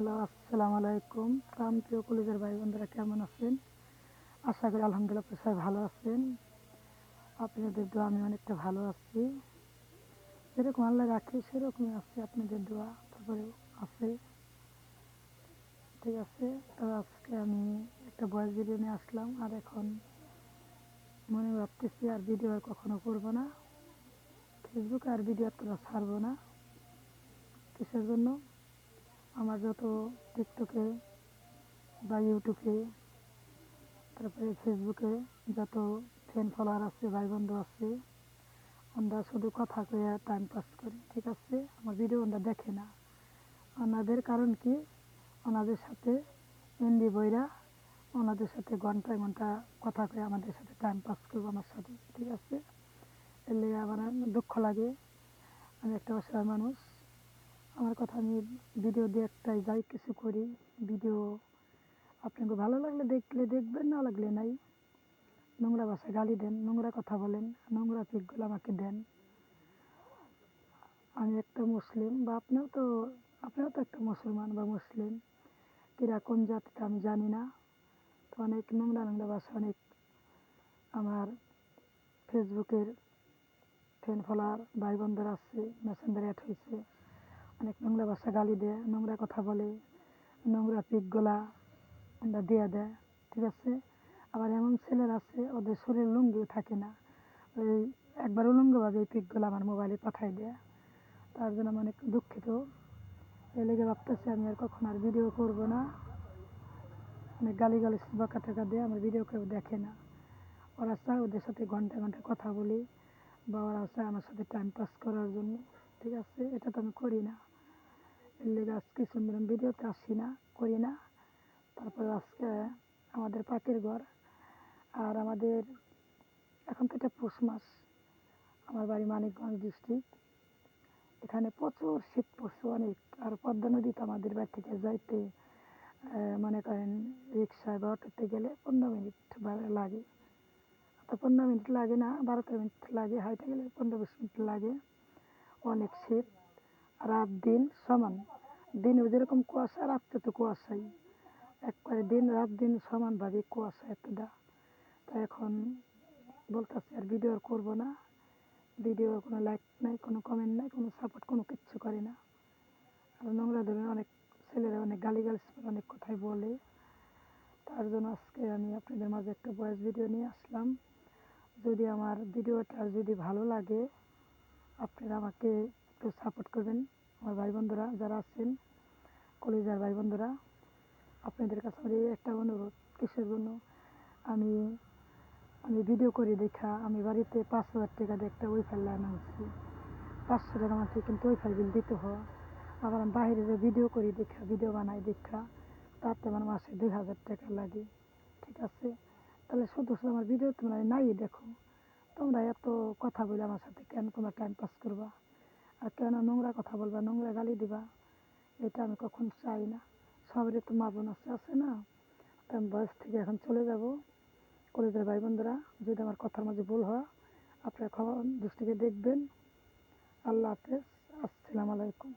Hello, আসসালামু আলাইকুম। প্রাণপ্রিয় কলিজার ভাই বোনেরা কেমন আছেন? আশা করি আলহামদুলিল্লাহ আপনারা সবাই ভালো আছেন। আপনাদের দোয়া আমি অনেকটা ভালো আছি। যেরকম আল্লাহ রাখে সেরকমই আছি, আপনাদের দোয়া তারপরেও আছে। ঠিক আছে, তো আজকে আমি একটা ভয়েস ভিডিও নিয়ে আসলাম। আর এখন মনে ভাবতেছি আর ভিডিও আর কখনো করবো না, ফেসবুকে আর ভিডিও এতটা ছাড়বো না। কিসের জন্য? আমার যত টিকটকে বা ইউটিউবে তারপরে ফেসবুকে যত ফ্যান ফলোয়ার আছে, ভাই বন্ধু আছে, আমরা শুধু কথা কয়ে টাইম পাস করি। ঠিক আছে, আমার ভিডিও ওরা দেখে না। ওনাদের কারণ কি? ওনাদের সাথে এমবি বইরা ওনাদের সাথে ঘন্টায় ঘন্টা কথা কয়ে আমাদের সাথে টাইম পাস করবো আমার সাথে। ঠিক আছে, এর লেগে আমার দুঃখ লাগে। আমি একটা অসহায় মানুষ, আমার কথা আমি ভিডিও দিয়ে একটাই যাই কিছু করি। ভিডিও আপনাকে ভালো লাগলে দেখলে দেখবেন, না লাগলে নাই। নোংরা ভাষায় গালি দেন, নোংরা কথা বলেন, নোংরা পিকগুলো আমাকে দেন। আমি একটা মুসলিম, বা আপনিও তো একটা মুসলমান বা মুসলিম। কিরা কোন জাতিটা আমি জানি না। তো অনেক নোংরা নোংরা ভাষা অনেক আমার ফেসবুকের ফ্যান ফলোয়ার ভাই বন্ধুরা আছে, মেসেঞ্জারে অ্যাড হয়েছে। অনেক নোংরা ভাষা গালি দেয়, নোংরা কথা বলে, নোংরা পিকগুলা আমরা দিয়ে দেয়। ঠিক আছে, আবার এমন ছেলেরা আছে ওদের শরীর লুঙ্গিও থাকে না, ওই একবার উলঙ্গভাবে এই পিকগুলো আমার মোবাইলে পাঠাই দেয়। তার জন্য আমি অনেক দুঃখিত। এই লেগে ভাবতেছি আমি আর কখন আর ভিডিও করবো না। অনেক গালিগালাজ বকা টাকা দিয়ে আমার ভিডিও কেউ দেখে না। ওরা চায় ওদের সাথে ঘন্টা ঘন্টা কথা বলি, বা ওরা চায় আমার সাথে টাইম পাস করার জন্য। ঠিক আছে, এটা তো আমি করি না। এর লেগে আজকে কিছু ভিডিওতে আসি না, করি না। তারপরে আজকে আমাদের পাখির ঘর, আর আমাদের এখন তো এটা পৌষ মাস। আমার বাড়ি মানিকগঞ্জ ডিস্ট্রিক্ট। এখানে প্রচুর শীত পড়ছে অনেক। আর পদ্মা নদী তো আমাদের বাড়ি থেকে যাইতে মনে করেন রিক্সায় বা অটোতে গেলে 15 মিনিট লাগে। তো 15 মিনিট লাগে না, 12-13 মিনিট লাগে, হাইটে গেলে 15-20 মিনিট লাগে। অনেক শীত, রাত দিন সমান। দিনে যেরকম কুয়াশা, রাত্রে তো কুয়াশাই, একবারে দিন রাত দিন সমানভাবে কুয়াশা এতটা। তো এখন বলতেছি আর ভিডিও আর করবো না। ভিডিও কোনো লাইক নাই, কোনো কমেন্ট নাই, কোনো সাপোর্ট, কোনো কিচ্ছু করে না। আর নোংরা ধরনের অনেক ছেলেরা অনেক গালিগালাজ করে, অনেক কথাই বলে। তার জন্য আজকে আমি আপনাদের মাঝে একটা ভয়েস ভিডিও নিয়ে আসলাম। যদি আমার ভিডিওটা যদি ভালো লাগে, আপনারা আমাকে একটু সাপোর্ট করবেন। আমার ভাই বন্ধুরা যারা আছেন, কলেজের ভাই বন্ধুরা, আপনাদের কাছে আমার এই একটা অনুরোধ। কিসের জন্য? আমি আমি ভিডিও করি দেখা আমি বাড়িতে 5,000 টাকা দিয়ে একটা ওয়াইফাই লাইন আনছি। 500 টাকা মাসে কিন্তু ওয়াইফাই বিল দিতে হয়। আবার আমি বাইরে যে ভিডিও করি দেখা, ভিডিও বানাই দেখা, তাতে আমার মাসে 2,000 টাকা লাগে। ঠিক আছে, তাহলে শুধু শুধু আমার ভিডিও তোমরা নাই দেখো। তোমরা এত কথা বলে আমার সাথে কেন তোমরা টাইম পাস করবা? আর কেন নোংরা কথা বলবা, নোংরা গালি দিবা? এটা আমি কখন চাই না। সবারই তো মা বোন আছে না? তো আমি বয়স থেকে এখন চলে যাব। কলেজের ভাই বন্ধুরা, যদি আমার কথার মাঝে ভুল হয় আপনারা ক্ষমা দৃষ্টিতে দেখবেন। আল্লাহ হাফেজ, আসসালামু আলাইকুম।